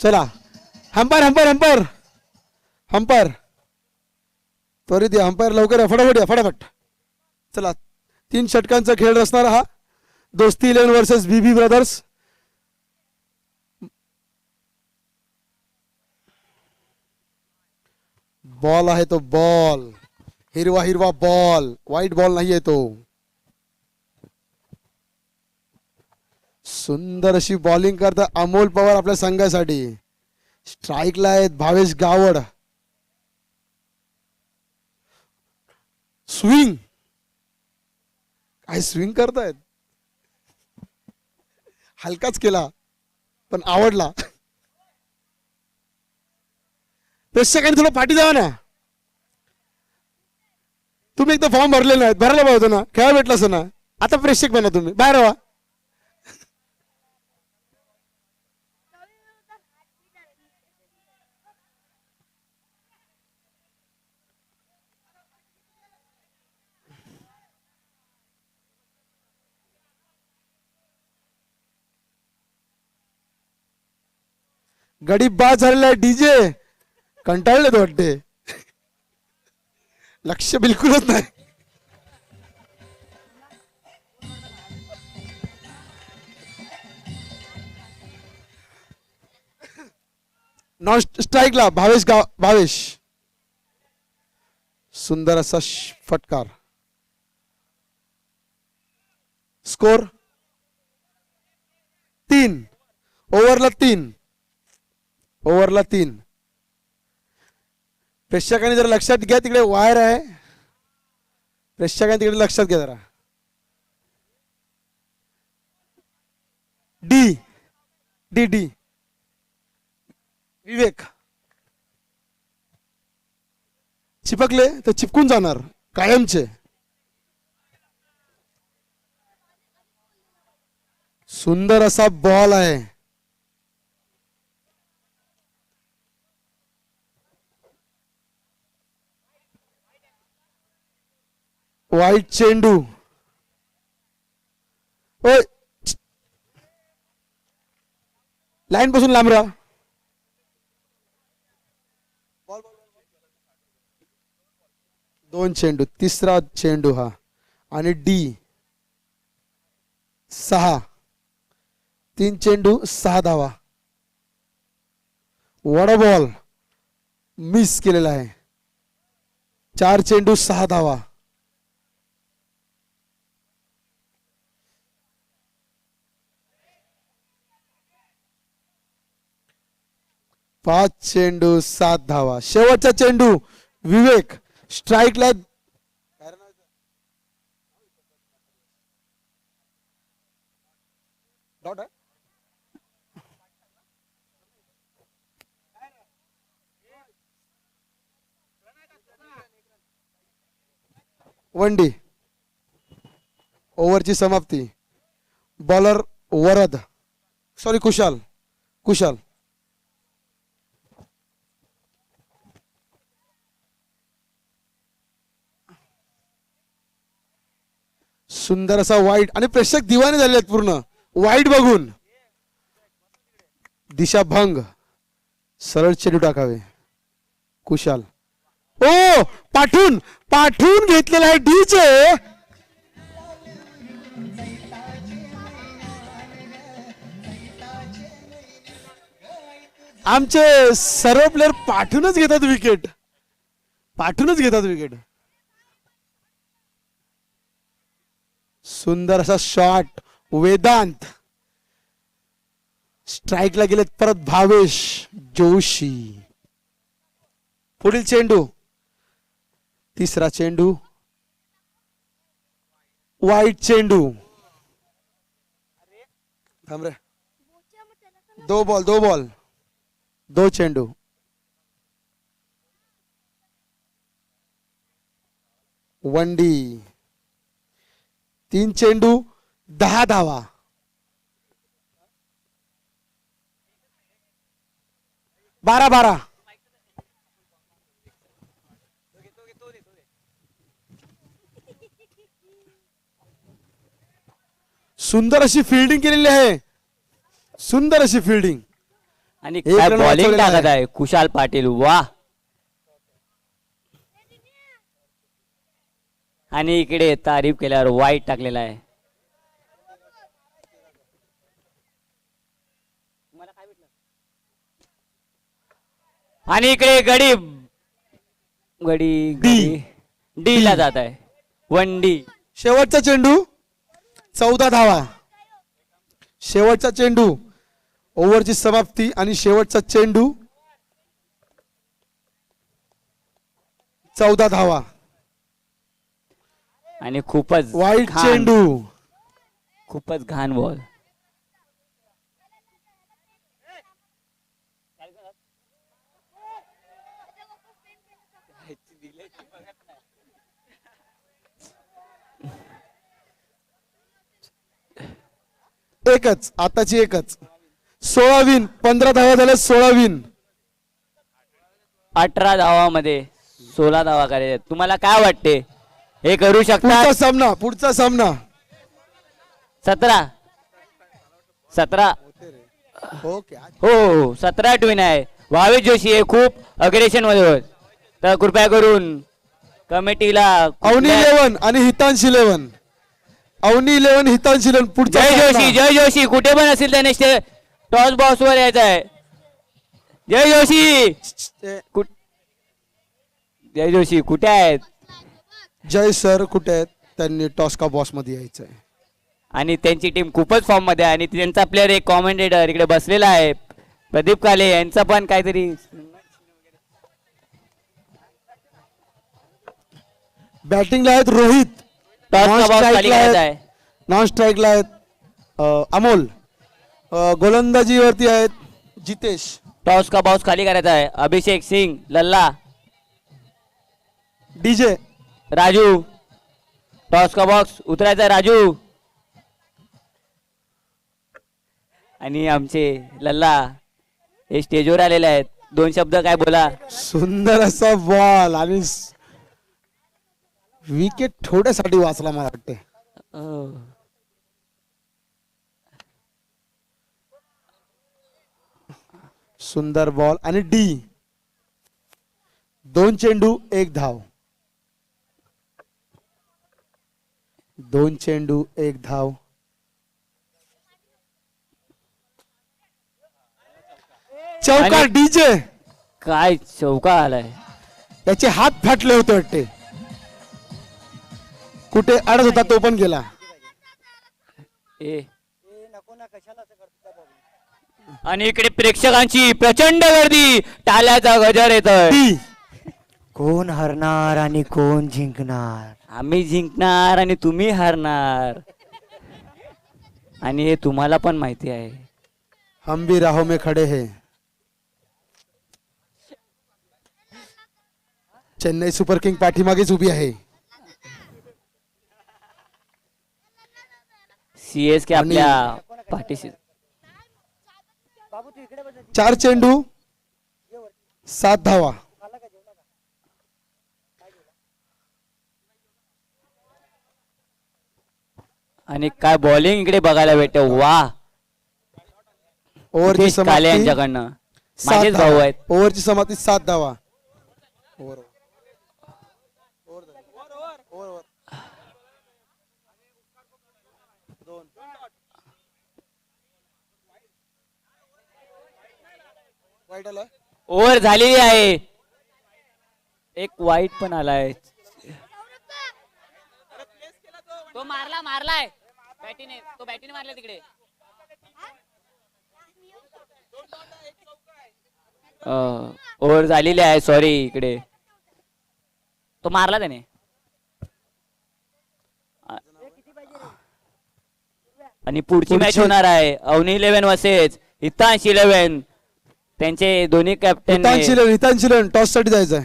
चला hamper hamper hamper hamper त्वरित या हंपायर लवकर या फटाफट या फटाफट. चला 3 षटकांचा खेळ असणार हा दोस्ती 11 वर्सेस बीबी ब्रदर्स. बॉल आहे तो बॉल हिरवा हिरवा बॉल व्हाईट बॉल नाही आहे तो. सुंदर अशी बॉलिंग करता अमोल पवार आपल्या संघासाठी. स्ट्राईकला आहेत भावेश गावड. स्विंग काय स्विंग करतायत. हलकाच केला पण आवडला. प्रेक्षकांनी थोडं पाठी द्यावा ना. तुम्ही एकदा फॉर्म भरले नाहीत भरायला पाहिजे ना खेळा भेटला असं ना. आता प्रेक्षक बना तुम्ही बाहेर व्हा. गडी बाद झालेला आहे. डीजे कंटाळलेत वाटते. लक्ष बिलकुलच नाही. नॉन स्ट्राईकला भावेश सुंदर असा फटकार. स्कोर 3 ओव्हरला 3 ओव्हरला 3. प्रेक्षकांनी जरा लक्षात घ्या तिकडे वायर आहे. प्रेक्षकांनी तिकडे लक्षात घ्या जरा. डी डी डी विवेक चिपकले तर चिपकून जाणार कायमचे. सुंदर असा बॉल आहे. वाईट चेंडू. ओय लाईन पासून लांब राहा. दोन चेंडू तिसरा चेंडू हा आणि डी 6. 3 चेंडू 6 धावा. वडा बॉल मिस केलेला आहे. 4 चेंडू 6 धावा. 5 चेंडू 7 धावा. शेवटचा चेंडू विवेक स्ट्राईकला. वनडी ओव्हरची समाप्ती. बॉलर वरद सॉरी कुशाल सुंदर असा वाईट आणि प्रेक्षक दिवाने झाले आहेत पूर्ण वाईट बघून. दिशा भंग सरळ चेंडू टाकावे. कुशाल ओ पाठून घेतलेला आहे डीचे. आमचे सर्व प्लेयर पाठूनच घेतात विकेट. सुंदर असा शॉट वेदांत. स्ट्राईकला गेलेत परत भावेश जोशी. पुढील चेंडू तिसरा चेंडू वाईट चेंडू. थांब रे. 2 बॉल 2 चेंडू. वनडी 3 चेंडू 10 धावा. 12 सुंदर अशी फिल्डिंग केलेली आहे. सुंदर अशी फिल्डिंग. आणि एक काय रन बॉलिंग वाचवलेला टाकत आहे. आहे कुशाल पाटील, वा. आणि इकडे तारीफ केल्यावर वाईट टाकलेला आहे. आणि इकडे गडी गडी गडी डी ला जात आहे. 1 डी. शेवटचा चेंडू 14 धावा. शेवटचा चेंडू, ओव्हरची समाप्ती आणि शेवटचा चेंडू 14 धावा. आणि खूपच वाईट घाण- चेंडू. खूपच घाण बॉल. एकच, आताची एकच. 16 विन, 15 धावा झाल्या. 16 विन. 18 धावामध्ये 16 धावा करायच्या. तुम्हाला काय वाटते हे करू शकतात? पुढचा सामना, पुढचा सामना. 17 ओके. हो 17 ट्विन आहे. भावेश जोशी हे खूप अग्रेशन मध्ये होत, तर कृपया करून कमिटीला अवनी 11 आणि हितांश 11. अवनी 11, हितांश 11. पुढचा जय सामना. जोशी, जय जोशी कुठे पण असेल त्याने टॉस बॉक्स वर यायचं आहे. जय जोशी जय जोशी कुठे आहेत? जय सर कुठे आहेत? त्यांनी टॉस का बॉस मध्ये यायचंय. आणि त्यांची टीम खूपच फॉर्म मध्ये आहे. आणि त्यांचा प्लेअर एक कॉमेंटेटर इकडे बसलेला आहे, प्रदीप काले. यांचा पण काहीतरी बॅटिंगला आहेत रोहित. टॉस का बॉक्स खाली करायचा आहे. नॉन स्ट्राईकला आहेत अमोल. गोलंदाजीवरती आहेत जितेश. टॉस का बॉक्स खाली करायचा आहे. अभिषेक सिंग, लल्ला, डीजे, राजू. टॉस का बॉक्स उतरायचा आहे राजू. आणि आमचे लल्ला हे स्टेजवर आलेले आहेत. 2 शब्द काय बोला. सुंदर असा बॉल आणि विकेट थोड्यासाठी वाचला मला वाटते. सुंदर बॉल आणि डी. 2 चेंडू 1 धाव. 2 चेंडू 1 धाव. चौकार. आणि- डीजे, काय चौका आलाय. त्याचे हात फाटले होते वाटते. कुठे अडत होता तो पण गेला. आणि इकडे प्रेक्षकांची प्रचंड गर्दी, टाळ्याचा गजर येतोय. डी. कोण हरणार आणि कोण जिंकणार? आम्ही जिंकणार आणि तुम्ही हारणार, आणि हे तुम्हाला पण माहिती आहे. हम भी राहों में खडे हैं. चेन्नई सुपर किंग पाठीमागेच उभी आहे. CSK आपल्या पाठीशी. 4 चेंडू 7 धावा. आणि काय बॉलिंग इकडे बघायला भेटते, वा. ओव्हरची नितेश काले समाप्ती यांच्याकडनं. 7 माझेच भाऊ धावा. आहेत. ओव्हरची समाप्ती 7 धावा. ओव्हर झालेली आहे. एक वाईट पण आलाय. तो मारलाय बॅटीने, तो बॅटीने मारला तिकडे. ओव्हर झालेली आहे, सॉरी. इकडे तो मारला त्याने. आणि पुढची मॅच होणार आहे अवनी 11 वर्सेस हितांश 11. त्यांचे दोन्ही कॅप्टन हितांशीलन टॉस साठी जायचंय.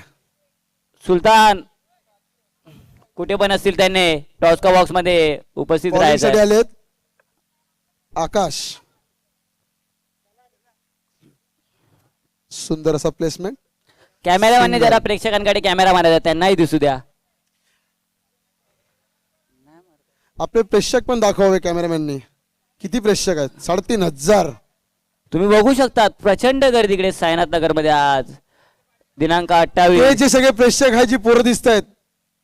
सुलतान कुठे पण असतील त्यांनी टॉस का बॉक्स मध्ये उपस्थित Bowling साठी राहायचं. आलेत आकाश. सुंदर असा प्लेसमेंट. कॅमेरामॅनने जरा प्रेक्षकांकडे कॅमेरा मारायचा, त्यांनाही दिसू द्या. आपले प्रेक्षक पण दाखवावे कॅमेरामॅननी. किती प्रेक्षक आहेत? 3,500. तुम्ही बघू शकता प्रचंड गर्दी इकडे साईनाथ नगर मध्ये आज दिनांक हे 28 जे सगळे प्रेक्षक आहे जी पोरं दिसत आहेत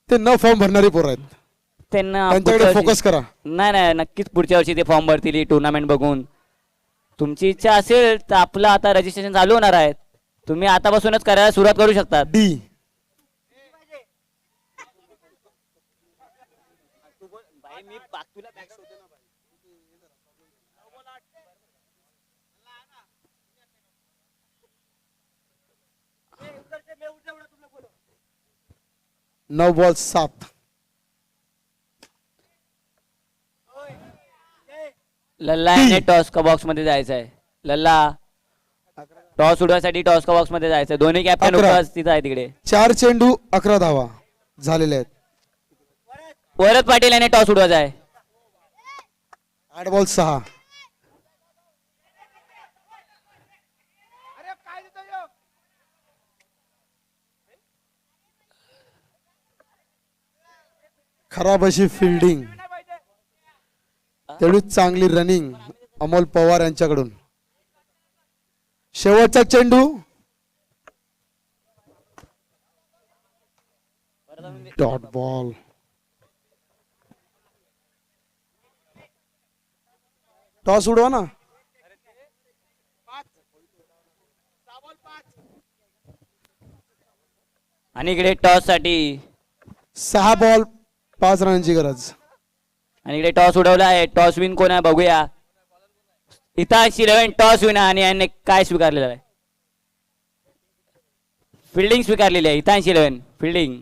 ते न फॉर्म भरणारी पोरं आहेत. त्यांना त्यांच्याकडे पुढच्या वर्षी- फोकस करा. नाही नाही नक्कीच पुढच्या वर्षी ते फॉर्म भरतील ही टुर्नामेंट बघून. तुमची इच्छा असेल तर आपलं आता रजिस्ट्रेशन चालू होणार आहे. तुम्ही आतापासूनच करायला सुरुवात करू शकता. डी नऊ बॉल 7. लल्ला याने टॉस का बॉक्स मध्ये जायचं आहे. लल्ला टॉस उडवायसाठी टॉस का बॉक्स मध्ये जायचं. दोन्ही कॅप्टन 11. उपस्थित आहे तिकडे. 4 चेंडू 11 धावा झालेल्या आहेत. वरद पाटील याने टॉस उडवायचा आहे. 8 बॉल 6. खराब अशी फिल्डिंग तेवढीच चांगली रनिंग अमोल पवार यांच्याकडून. शेवटचा चेंडू डॉट बॉल. टॉस उडवा ना. आणि इकडे टॉस साठी 6 बॉल 5 रनांची गरज. आणि इकडे टॉस उडवला आहे. टॉस विन कोण आहे बघूया. हितांश 11 टॉस विन आणि याने काय स्वीकारलेलं आहे. फिल्डिंग स्वीकारलेली आहे. हितांश 11 फिल्डिंग.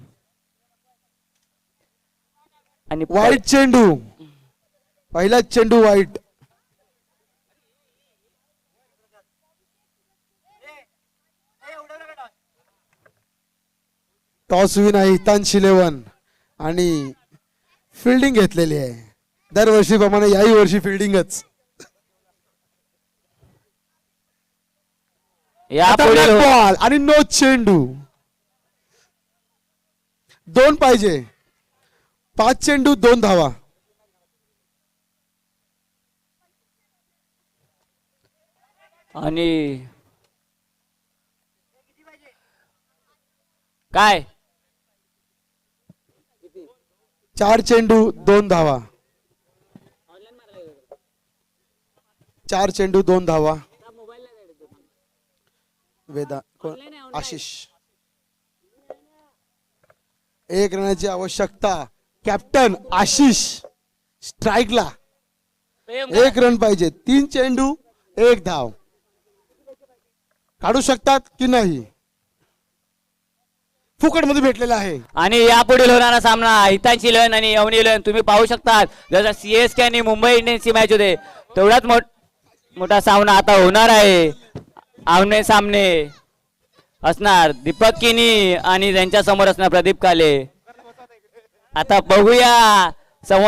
आणि वाईट चेंडू. पहिला चेंडू वाईट. टॉस विन आहे हितांश 11 आणि फिल्डिंग घेतलेली आहे. दरवर्षीप्रमाणे याही वर्षी फिल्डिंगच. यापुढे बॉल आणि नो चेंडू. 2 पाहिजे. 5 चेंडू 2 धावा. आणि काय 4 चेंडू 2 धावा. 4 चेंडू 2 धावा. आशिष 1 रनाची आवश्यकता. कॅप्टन आशिष स्ट्राईकला. 1 रन पाहिजे. 3 चेंडू 1 धाव. काढू शकतात की नाही. फुकट मध्ये भेटलेला आहे. आणि यापुढील होणारा सामना हितांशी 11 आणि अवनी 11 तुम्ही पाहू शकता. जसं CSK आणि मुंबई इंडियन्सची मॅच होते तेवढाच मोठा सामना आता होणार आहे. आमने सामने असणार दीपक किनी आणि त्यांच्या समोर असणार प्रदीप काले. आता बघूया समोर